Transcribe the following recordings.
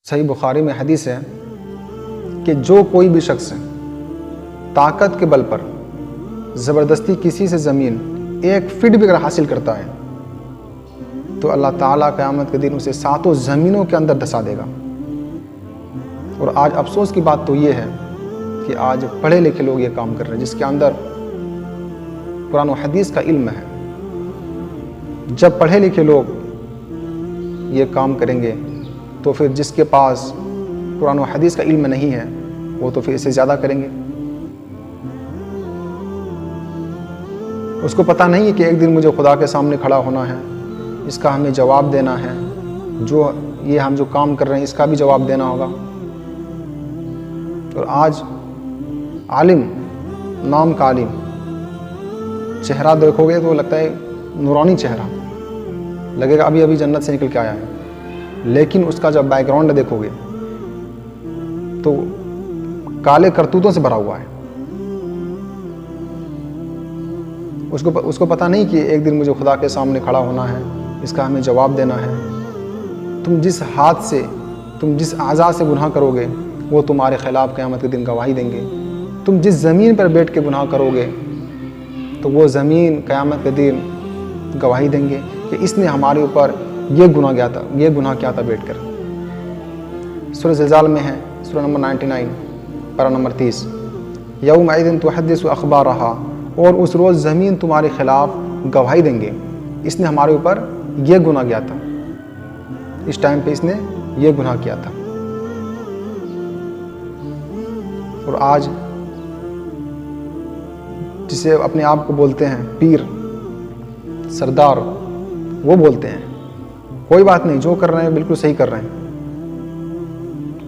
صحیح بخاری میں حدیث ہے کہ جو کوئی بھی شخص طاقت کے بل پر زبردستی کسی سے زمین 1 فٹ بھی اگر حاصل کرتا ہے تو اللہ تعالیٰ قیامت کے دن اسے 7 زمینوں کے اندر دھسا دے گا۔ اور آج افسوس کی بات تو یہ ہے کہ آج پڑھے لکھے لوگ یہ کام کر رہے ہیں، جس کے اندر قرآن و حدیث کا علم ہے۔ جب پڑھے لکھے لوگ یہ کام کریں گے تو پھر جس کے پاس قرآن و حدیث کا علم نہیں ہے وہ تو پھر اسے زیادہ کریں گے۔ اس کو پتہ نہیں ہے کہ ایک دن مجھے خدا کے سامنے کھڑا ہونا ہے، اس کا ہمیں جواب دینا ہے، ہم جو کام کر رہے ہیں اس کا بھی جواب دینا ہوگا۔ اور آج عالم، نام کا عالم، چہرہ دیکھو گے تو لگتا ہے نورانی چہرہ، لگے گا ابھی ابھی جنت سے نکل کے آیا ہے، لیکن اس کا جب بیک گراؤنڈ دیکھو گے تو کالے کرتوتوں سے بھرا ہوا ہے۔ اس کو پتہ نہیں کہ ایک دن مجھے خدا کے سامنے کھڑا ہونا ہے، اس کا ہمیں جواب دینا ہے۔ تم جس ہاتھ سے، تم جس اعضاء سے گناہ کرو گے وہ تمہارے خلاف قیامت کے دن گواہی دیں گے۔ تم جس زمین پر بیٹھ کے گناہ کرو گے تو وہ زمین قیامت کے دن گواہی دیں گے کہ اس نے ہمارے اوپر یہ گناہ کیا تھا بیٹھ کر۔ سورہ زلزال میں ہے، سورہ نمبر 99 پارہ نمبر 30، یومئذ تحدث اخبارہا، اور اس روز زمین تمہارے خلاف گواہی دیں گے، اس نے ہمارے اوپر یہ گناہ کیا تھا، اس ٹائم پہ اس نے یہ گناہ کیا تھا۔ اور آج جسے اپنے آپ کو بولتے ہیں پیر، سردار، وہ بولتے ہیں کوئی بات نہیں، جو کر رہے ہیں بالکل صحیح کر رہے ہیں،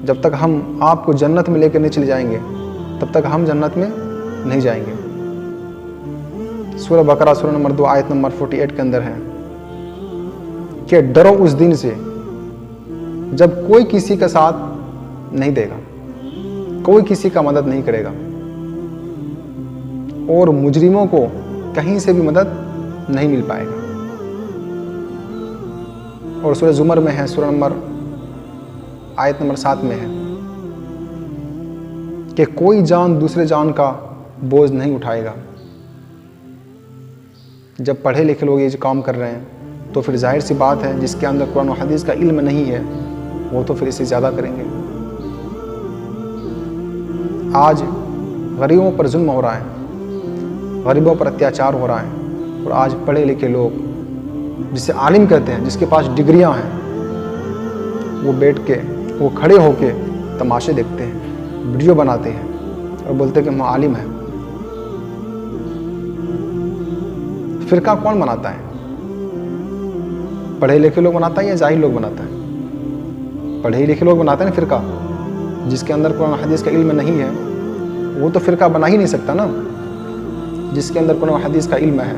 جب تک ہم آپ کو جنت میں لے کے نہیں چلے جائیں گے تب تک ہم جنت میں نہیں جائیں گے۔ سورہ بقرہ سورہ نمبر 2 آیت نمبر 48 کے اندر ہے کہ ڈرو اس دن سے جب کوئی کسی کا ساتھ نہیں دے گا، کوئی کسی کا مدد نہیں کرے گا، اور مجرموں کو کہیں سے بھی مدد نہیں مل پائے گا۔ اور سورہ زمر میں ہے، سورہ نمبر آیت نمبر 7 میں ہے کہ کوئی جان دوسرے جان کا بوجھ نہیں اٹھائے گا۔ جب پڑھے لکھے لوگ یہ کام کر رہے ہیں تو پھر ظاہر سی بات ہے جس کے اندر قرآن و حدیث کا علم نہیں ہے وہ تو پھر اسے زیادہ کریں گے۔ آج غریبوں پر ظلم ہو رہا ہے، غریبوں پر اتیاچار ہو رہا ہے، اور آج پڑھے لکھے لوگ جسے عالم کہتے ہیں، جس کے پاس ڈگریاں ہیں، وہ بیٹھ کے، وہ کھڑے ہو کے تماشے دیکھتے ہیں، ویڈیو بناتے ہیں اور بولتے ہیں کہ ہم عالم ہیں۔ فرقہ کون بناتا ہے؟ پڑھے لکھے لوگ بناتا ہے یا جاہل لوگ بناتا ہے؟ پڑھے لکھے لوگ بناتے ہیں فرقہ، جس کے اندر قرآن حدیث کا علم نہیں ہے وہ تو فرقہ بنا ہی نہیں سکتا نا۔ جس کے اندر قرآن حدیث کا علم ہے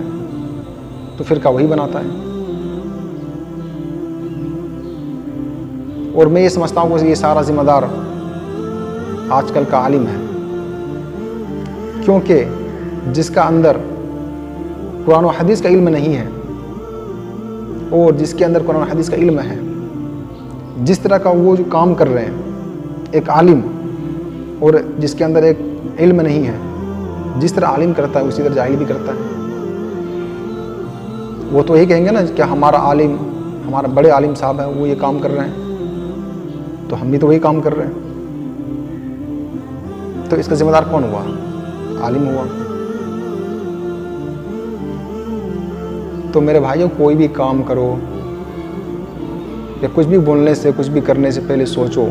تو فرقہ وہی بناتا ہے۔ اور میں یہ سمجھتا ہوں کہ یہ سارا ذمہ دار آج کل کا عالم ہے، کیونکہ جس کا اندر قرآن و حدیث کا علم نہیں ہے اور جس کے اندر قرآن و حدیث کا علم ہے، جس طرح کا وہ جو کام کر رہے ہیں ایک عالم، اور جس کے اندر ایک علم نہیں ہے، جس طرح عالم کرتا ہے اسی طرح جاہل بھی کرتا ہے۔ وہ تو یہی کہیں گے نا کہ ہمارا عالم، ہمارا بڑے عالم صاحب ہیں، وہ یہ کام کر رہے ہیں تو ہم بھی تو وہی کام کر رہے ہیں۔ تو اس کا ذمہ دار کون ہوا؟ عالم ہوا۔ تو میرے بھائیوں، کوئی بھی کام کرو یا کچھ بھی بولنے سے، کچھ بھی کرنے سے پہلے سوچو